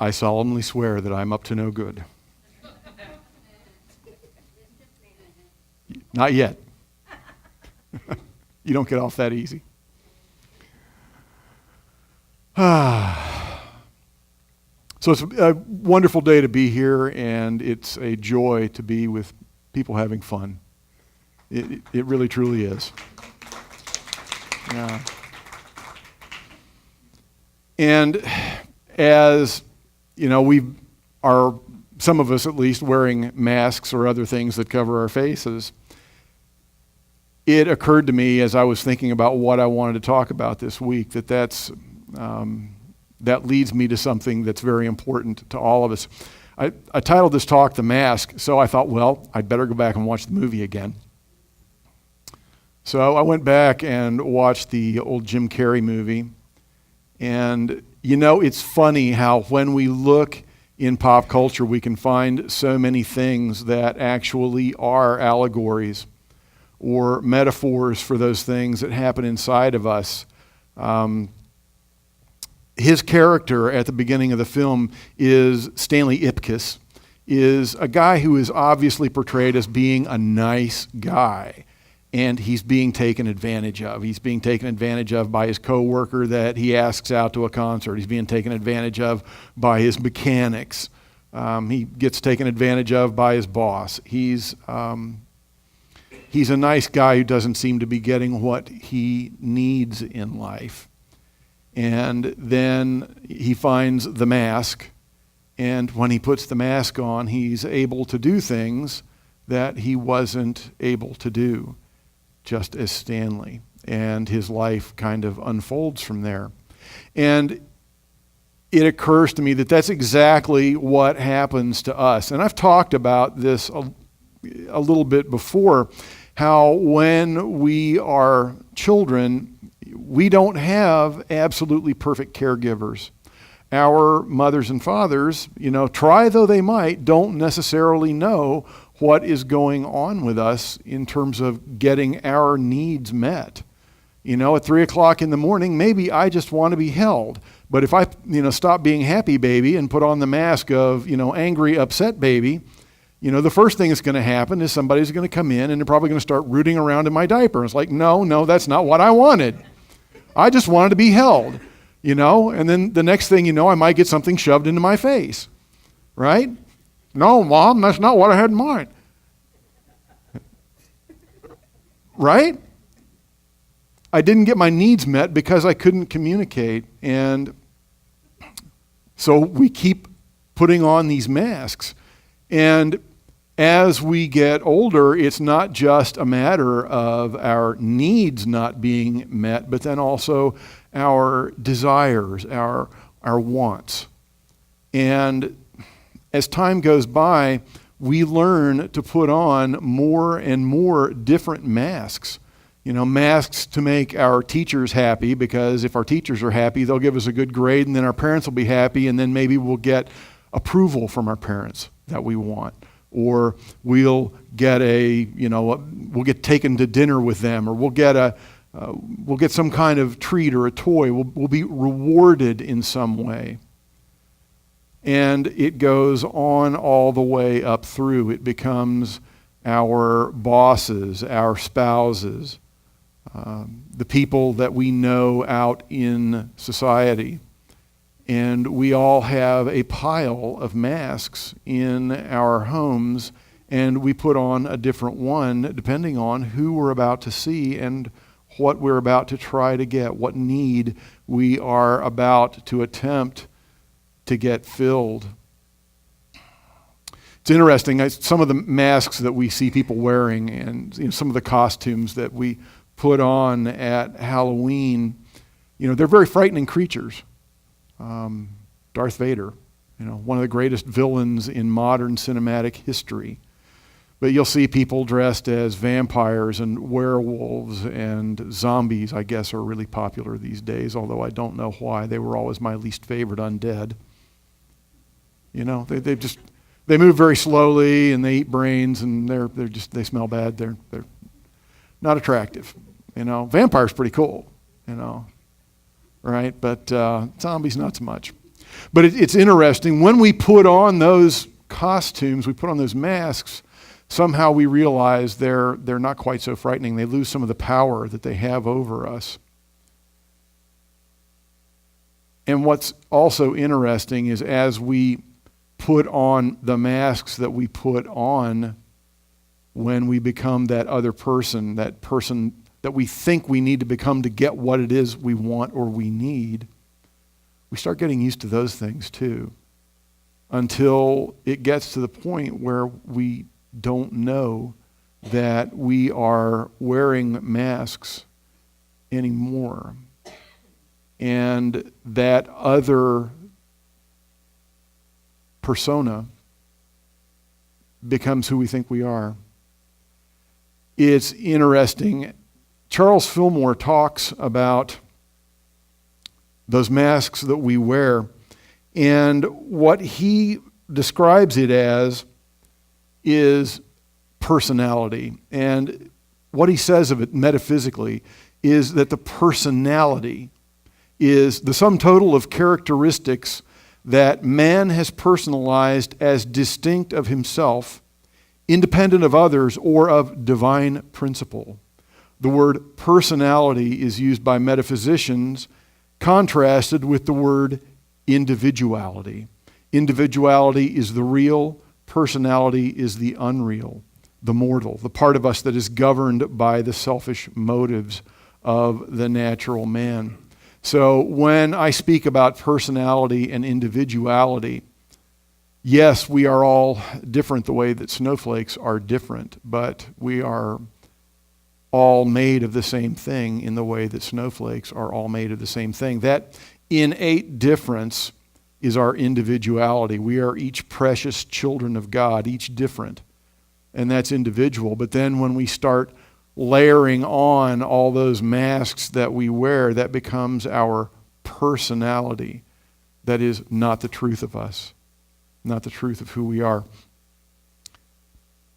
I solemnly swear that I'm up to no good. Not yet. You don't get off that easy. So it's a wonderful day to be here, and it's a joy to be with people having fun. It really, truly is. Yeah. And as you know, we are, some of us at least, wearing masks or other things that cover our faces. It occurred to me as I was thinking about what I wanted to talk about this week that leads me to something that's very important to all of us. I titled this talk, The Mask, so I thought, well, I'd better go back and watch the movie again. So I went back and watched the old Jim Carrey movie. And, you know, it's funny how when we look in pop culture, we can find so many things that actually are allegories or metaphors for those things that happen inside of us. His character at the beginning of the film is Stanley Ipkiss, is a guy who is obviously portrayed as being a nice guy. And he's being taken advantage of. He's being taken advantage of by his coworker that he asks out to a concert. He's being taken advantage of by his mechanics. He gets taken advantage of by his boss. He's a nice guy who doesn't seem to be getting what he needs in life. And then he finds the mask. And when he puts the mask on, he's able to do things that he wasn't able to do, just as Stanley, and his life kind of unfolds from there. And it occurs to me that that's exactly what happens to us. And I've talked about this a little bit before, how when we are children, we don't have absolutely perfect caregivers. Our mothers and fathers, you know, try though they might, don't necessarily know what is going on with us in terms of getting our needs met. You know, at 3 o'clock in the morning, maybe I just want to be held. But if I, stop being happy baby and put on the mask of, angry, upset baby, the first thing that's going to happen is somebody's going to come in and they're probably going to start rooting around in my diaper. It's like, no, that's not what I wanted. I just wanted to be held, and then the next thing you know, I might get something shoved into my face, right? No, Mom, that's not what I had in mind. Right? I didn't get my needs met because I couldn't communicate. And so we keep putting on these masks. And as we get older, it's not just a matter of our needs not being met, but then also our desires, our wants. And as time goes by, we learn to put on more and more different masks. Masks to make our teachers happy, because if our teachers are happy, they'll give us a good grade, and then our parents will be happy, and then maybe we'll get approval from our parents that we want. Or we'll get we'll get taken to dinner with them, or we'll get some kind of treat or a toy. We'll be rewarded in some way. And it goes on all the way up through. It becomes our bosses, our spouses, the people that we know out in society. And we all have a pile of masks in our homes, and we put on a different one depending on who we're about to see and what we're about to try to get, what need we are about to attempt to get filled. It's interesting, some of the masks that we see people wearing and some of the costumes that we put on at Halloween, they're very frightening creatures. Darth Vader, one of the greatest villains in modern cinematic history. But you'll see people dressed as vampires and werewolves and zombies, I guess, are really popular these days, although I don't know why. They were always my least favorite undead. They move very slowly and they eat brains and they smell bad. They're not attractive. Vampire's pretty cool, right? But zombies not so much. But it's interesting, when we put on those costumes, we put on those masks, somehow we realize they're not quite so frightening. They lose some of the power that they have over us. And what's also interesting is as we put on the masks that we put on when we become that other person, that person that we think we need to become to get what it is we want or we need, we start getting used to those things too, until it gets to the point where we don't know that we are wearing masks anymore. And that other persona becomes who we think we are. It's interesting. Charles Fillmore talks about those masks that we wear, and what he describes it as is personality. And what he says of it metaphysically is that the personality is the sum total of characteristics that man has personalized as distinct of himself, independent of others, or of divine principle. The word personality is used by metaphysicians contrasted with the word individuality. Individuality is the real, personality is the unreal, the mortal, the part of us that is governed by the selfish motives of the natural man. So when I speak about personality and individuality, yes, we are all different the way that snowflakes are different, but we are all made of the same thing in the way that snowflakes are all made of the same thing. That innate difference is our individuality. We are each precious children of God, each different, and that's individual. But then when we start layering on all those masks that we wear, that becomes our personality. That is not the truth of us, not the truth of who we are.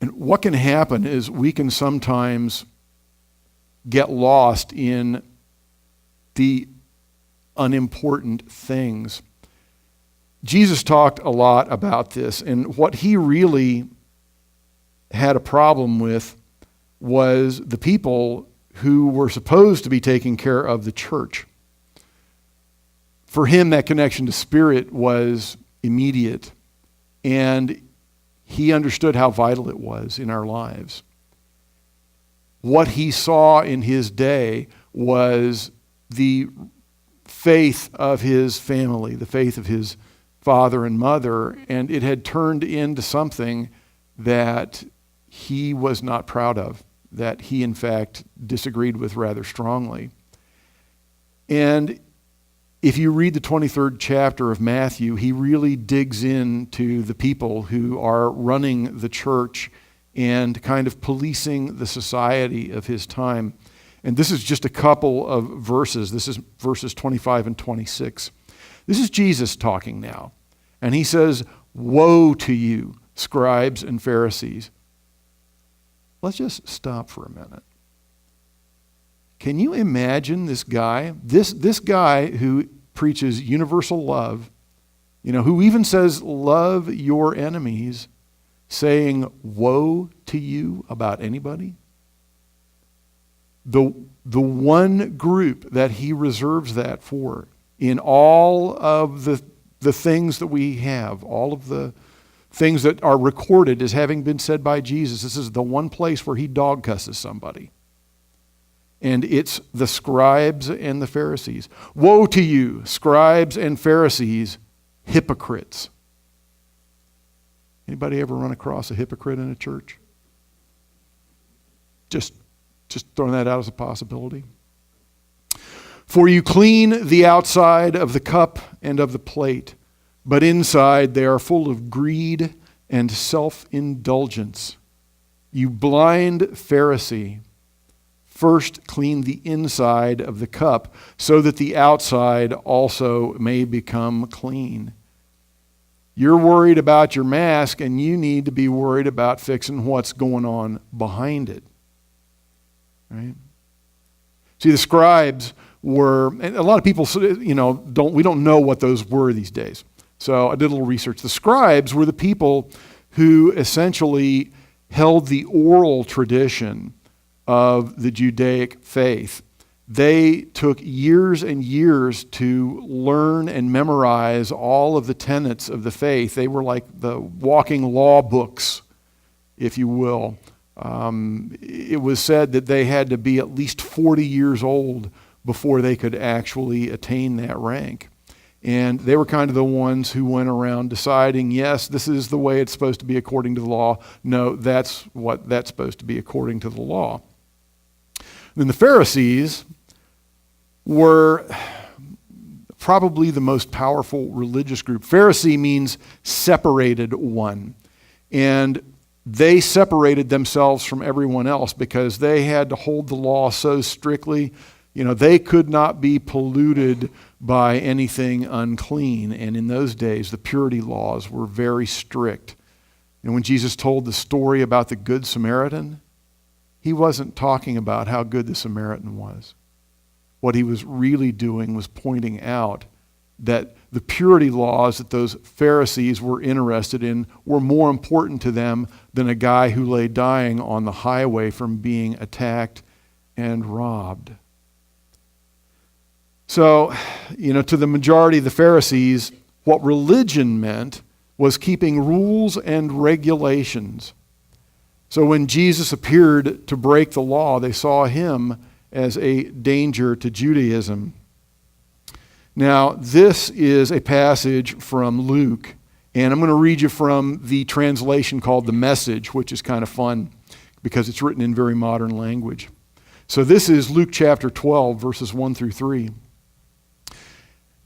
And what can happen is we can sometimes get lost in the unimportant things. Jesus talked a lot about this, and what he really had a problem with was the people who were supposed to be taking care of the church. For him, that connection to spirit was immediate, and he understood how vital it was in our lives. What he saw in his day was the faith of his family, the faith of his father and mother, and it had turned into something that he was not proud of, that he in fact disagreed with rather strongly. And if you read the 23rd chapter of Matthew, he really digs into the people who are running the church and kind of policing the society of his time. And this is just a couple of verses. This is verses 25 and 26. This is Jesus talking now. And he says, "Woe to you, scribes and Pharisees." Let's just stop for a minute. Can you imagine this guy? This guy who preaches universal love, who even says, love your enemies, saying, woe to you about anybody? The one group that he reserves that for, in all of the things that we have, all of the things that are recorded as having been said by Jesus, this is the one place where he dog cusses somebody. And it's the scribes and the Pharisees. Woe to you, scribes and Pharisees, hypocrites. Anybody ever run across a hypocrite in a church? Just throwing that out as a possibility. For you clean the outside of the cup and of the plate, but inside they are full of greed and self-indulgence. You blind Pharisee, first clean the inside of the cup so that the outside also may become clean. You're worried about your mask, and you need to be worried about fixing what's going on behind it. Right? See, the scribes were, and a lot of people, we don't know what those were these days. So I did a little research. The scribes were the people who essentially held the oral tradition of the Judaic faith. They took years and years to learn and memorize all of the tenets of the faith. They were like the walking law books, if you will. It was said that they had to be at least 40 years old before they could actually attain that rank. And they were kind of the ones who went around deciding, yes, this is the way it's supposed to be according to the law. No, that's supposed to be according to the law. Then the Pharisees were probably the most powerful religious group. Pharisee means separated one. And they separated themselves from everyone else because they had to hold the law so strictly. They could not be polluted by anything unclean. And in those days, the purity laws were very strict. And when Jesus told the story about the Good Samaritan, he wasn't talking about how good the Samaritan was. What he was really doing was pointing out that the purity laws that those Pharisees were interested in were more important to them than a guy who lay dying on the highway from being attacked and robbed. So, to the majority of the Pharisees, what religion meant was keeping rules and regulations. So when Jesus appeared to break the law, they saw him as a danger to Judaism. Now, this is a passage from Luke, and I'm going to read you from the translation called The Message, which is kind of fun because it's written in very modern language. So this is Luke chapter 12, verses 1 through 3.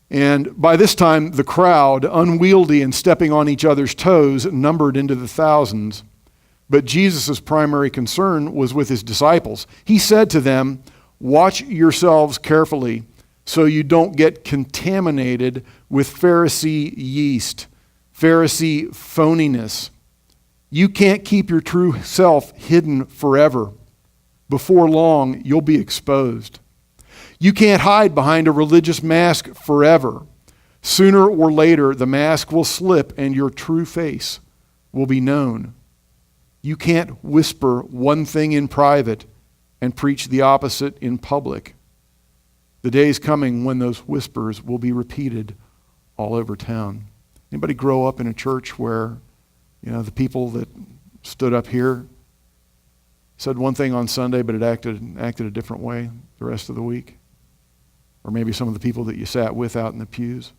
And by this time, the crowd, unwieldy and stepping on each other's toes, numbered into the thousands. But Jesus' primary concern was with his disciples. He said to them, "Watch yourselves carefully so you don't get contaminated with Pharisee yeast, Pharisee phoniness. You can't keep your true self hidden forever. Before long, you'll be exposed. You can't hide behind a religious mask forever. Sooner or later, the mask will slip and your true face will be known. You can't whisper one thing in private and preach the opposite in public. The day is coming when those whispers will be repeated all over town." Anybody grow up in a church where, the people that stood up here said one thing on Sunday, but it acted a different way the rest of the week? Or maybe some of the people that you sat with out in the pews?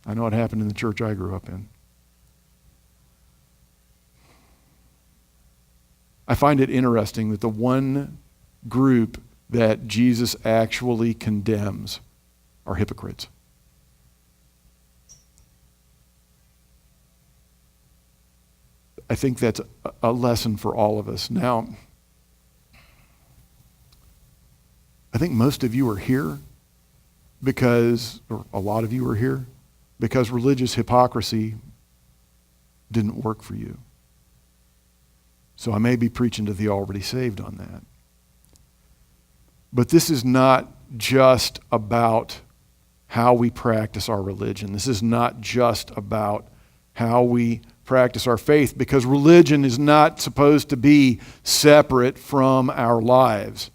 I know it happened in the church I grew up in. I find it interesting that the one group that Jesus actually condemns are hypocrites. I think that's a lesson for all of us. Now, I think most of you are here or a lot of you are here, because religious hypocrisy didn't work for you. So I may be preaching to the already saved on that. But this is not just about how we practice our religion. This is not just about how we practice our faith, because religion is not supposed to be separate from our lives.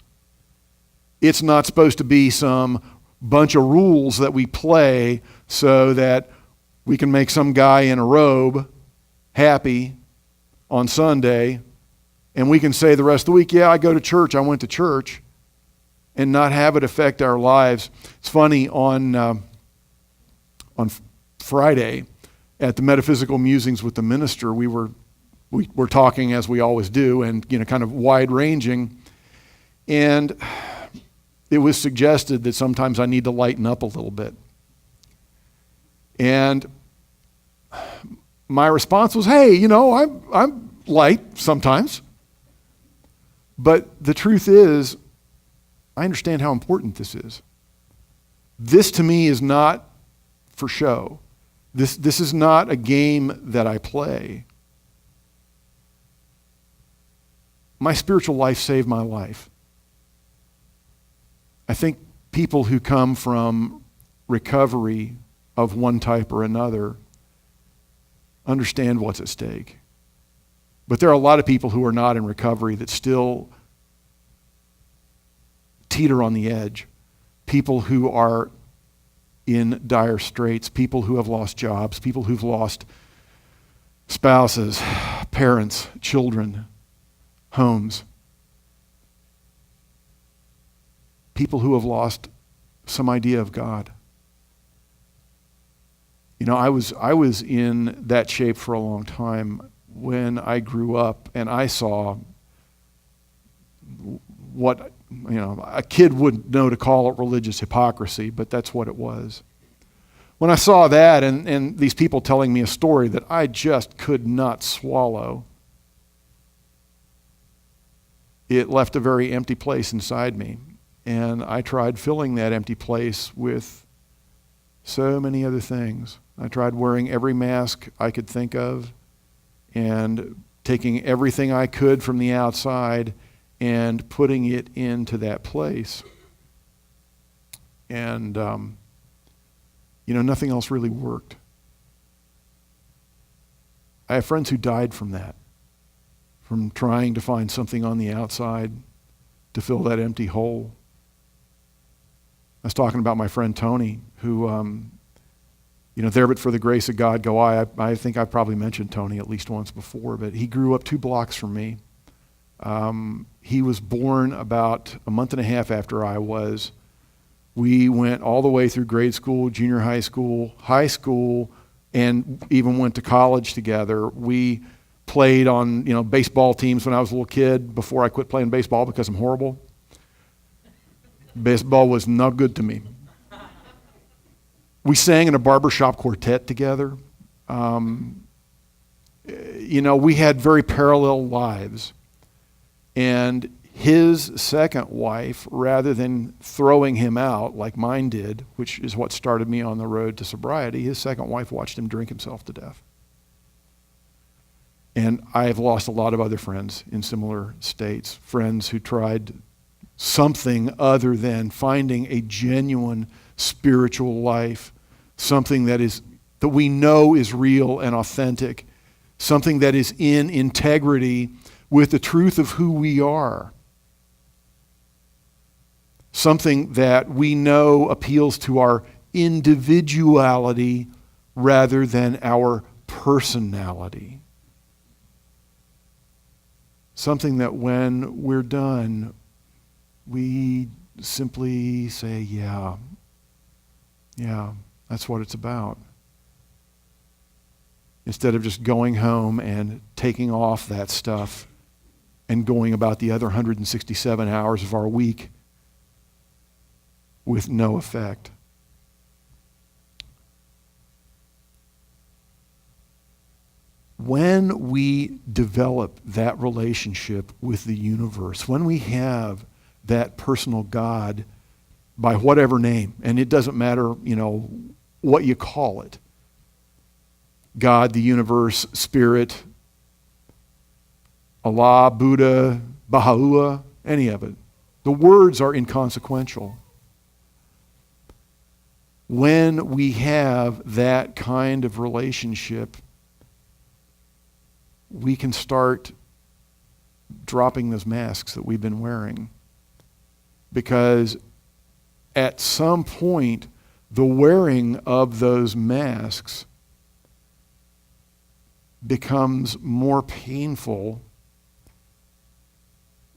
It's not supposed to be some bunch of rules that we play so that we can make some guy in a robe happy on Sunday, and we can say the rest of the week, yeah, I go to church, I went to church, and not have it affect our lives. It's funny, on Friday at the Metaphysical Musings with the minister, we were talking as we always do, and kind of wide-ranging, and it was suggested that sometimes I need to lighten up a little bit. And my response was, hey, I'm light sometimes. But the truth is, I understand how important this is. This to me is not for show. This is not a game that I play. My spiritual life saved my life. I think people who come from recovery of one type or another understand what's at stake. But there are a lot of people who are not in recovery that still teeter on the edge. People who are in dire straits, people who have lost jobs, people who've lost spouses, parents, children, homes. People who have lost some idea of God. You know, I was in that shape for a long time when I grew up, and I saw what, you know, a kid wouldn't know to call it religious hypocrisy, but that's what it was. When I saw that and these people telling me a story that I just could not swallow, it left a very empty place inside me. And I tried filling that empty place with so many other things. I tried wearing every mask I could think of and taking everything I could from the outside and putting it into that place. And, nothing else really worked. I have friends who died from that, from trying to find something on the outside to fill that empty hole. I was talking about my friend Tony, who, there but for the grace of God go I think I've probably mentioned Tony at least once before, but he grew up 2 blocks from me. He was born about a month and a half after I was. We went all the way through grade school, junior high school, and even went to college together. We played on, baseball teams when I was a little kid before I quit playing baseball because I'm horrible. Baseball was not good to me. We sang in a barbershop quartet together. We had very parallel lives. And his second wife, rather than throwing him out like mine did, which is what started me on the road to sobriety, his second wife watched him drink himself to death. And I have lost a lot of other friends in similar states, friends who tried something other than finding a genuine spiritual life, something that we know is real and authentic, something that is in integrity with the truth of who we are, something that we know appeals to our individuality rather than our personality. Something that when we're done, we simply say, yeah, that's what it's about. Instead of just going home and taking off that stuff and going about the other 167 hours of our week with no effect. When we develop that relationship with the universe, when we have that personal God by whatever name, and it doesn't matter, what you call it, God, the universe, Spirit, Allah, Buddha, Baha'u'llah, any of it. The words are inconsequential. When we have that kind of relationship, we can start dropping those masks that we've been wearing. Because at some point, the wearing of those masks becomes more painful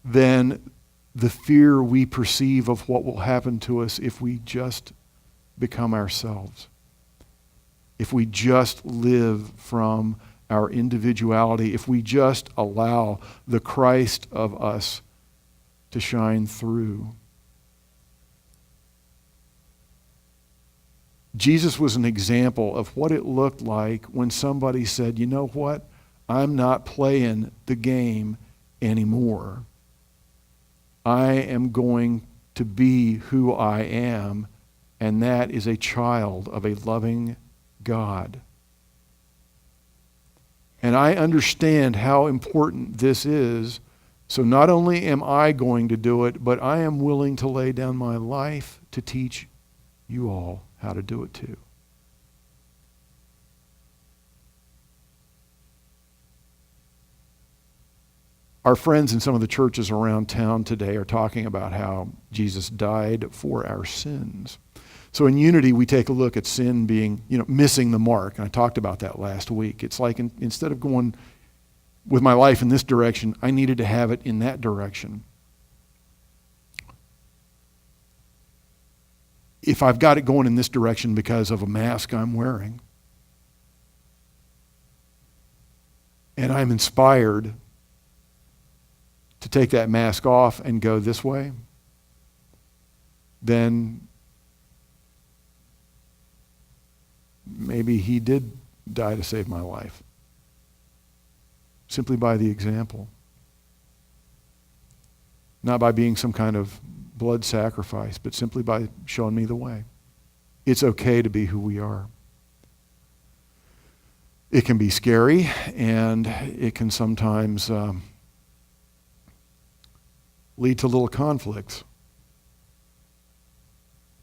than the fear we perceive of what will happen to us if we just become ourselves. If we just live from our individuality, if we just allow the Christ of us to shine through. Jesus was an example of what it looked like when somebody said, you know what? I'm not playing the game anymore. I am going to be who I am, and that is a child of a loving God. And I understand how important this is So not only am I going to do it, but I am willing to lay down my life to teach you all how to do it too. Our friends in some of the churches around town today are talking about how Jesus died for our sins. So in Unity, we take a look at sin being, missing the mark. And I talked about that last week. It's like instead of going with my life in this direction, I needed to have it in that direction. If I've got it going in this direction because of a mask I'm wearing, and I'm inspired to take that mask off and go this way, then maybe he did die to save my life. Simply by the example. Not by being some kind of blood sacrifice, but simply by showing me the way. It's okay to be who we are. It can be scary, and it can sometimes lead to little conflicts.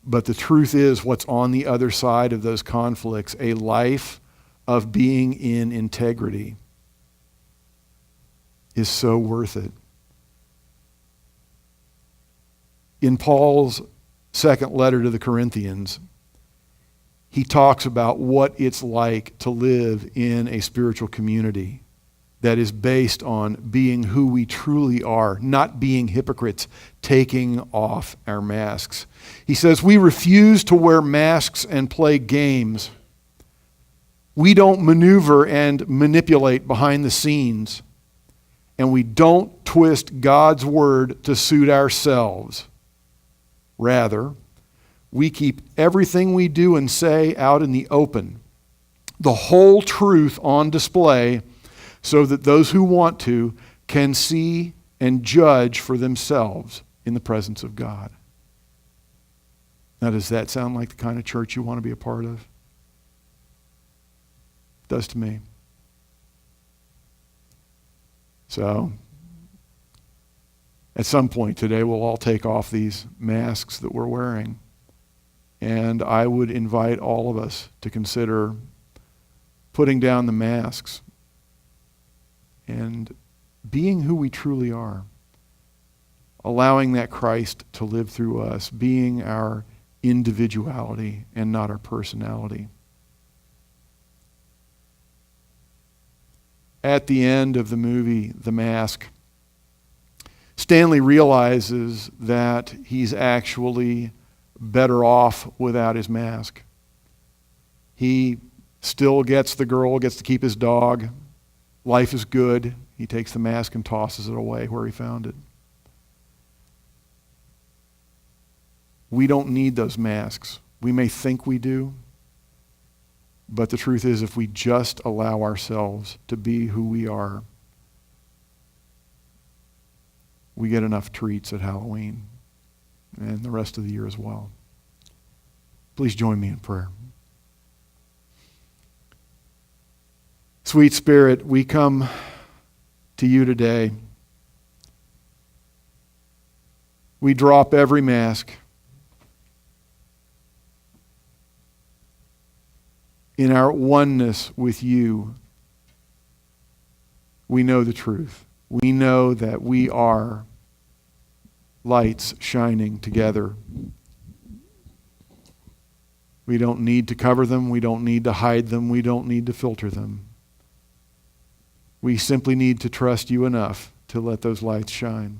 But the truth is, what's on the other side of those conflicts, a life of being in integrity, is so worth it. In Paul's second letter to the Corinthians, he talks about what it's like to live in a spiritual community that is based on being who we truly are, not being hypocrites, taking off our masks. He says, we refuse to wear masks and play games. We don't maneuver and manipulate behind the scenes. And we don't twist God's word to suit ourselves. Rather, we keep everything we do and say out in the open, the whole truth on display, so that those who want to can see and judge for themselves in the presence of God. Now, does that sound like the kind of church you want to be a part of? It does to me. So, at some point today, we'll all take off these masks that we're wearing. And I would invite all of us to consider putting down the masks and being who we truly are. Allowing that Christ to live through us, being our individuality and not our personality. At the end of the movie, The Mask, Stanley realizes that he's actually better off without his mask. He still gets the girl, gets to keep his dog. Life is good. He takes the mask and tosses it away where he found it. We don't need those masks. We may think we do, but the truth is, if we just allow ourselves to be who we are, we get enough treats at Halloween and the rest of the year as well. Please join me in prayer. Sweet Spirit, we come to you today. We drop every mask. In our oneness with you, we know the truth. We know that we are lights shining together. We don't need to cover them. We don't need to hide them. We don't need to filter them. We simply need to trust you enough to let those lights shine.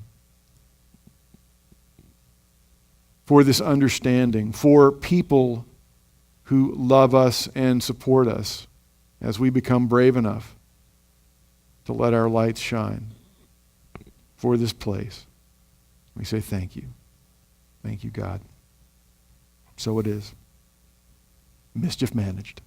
For this understanding, for people who love us and support us as we become brave enough to let our lights shine. For this place, we say thank you. Thank you, God. So it is. Mischief managed.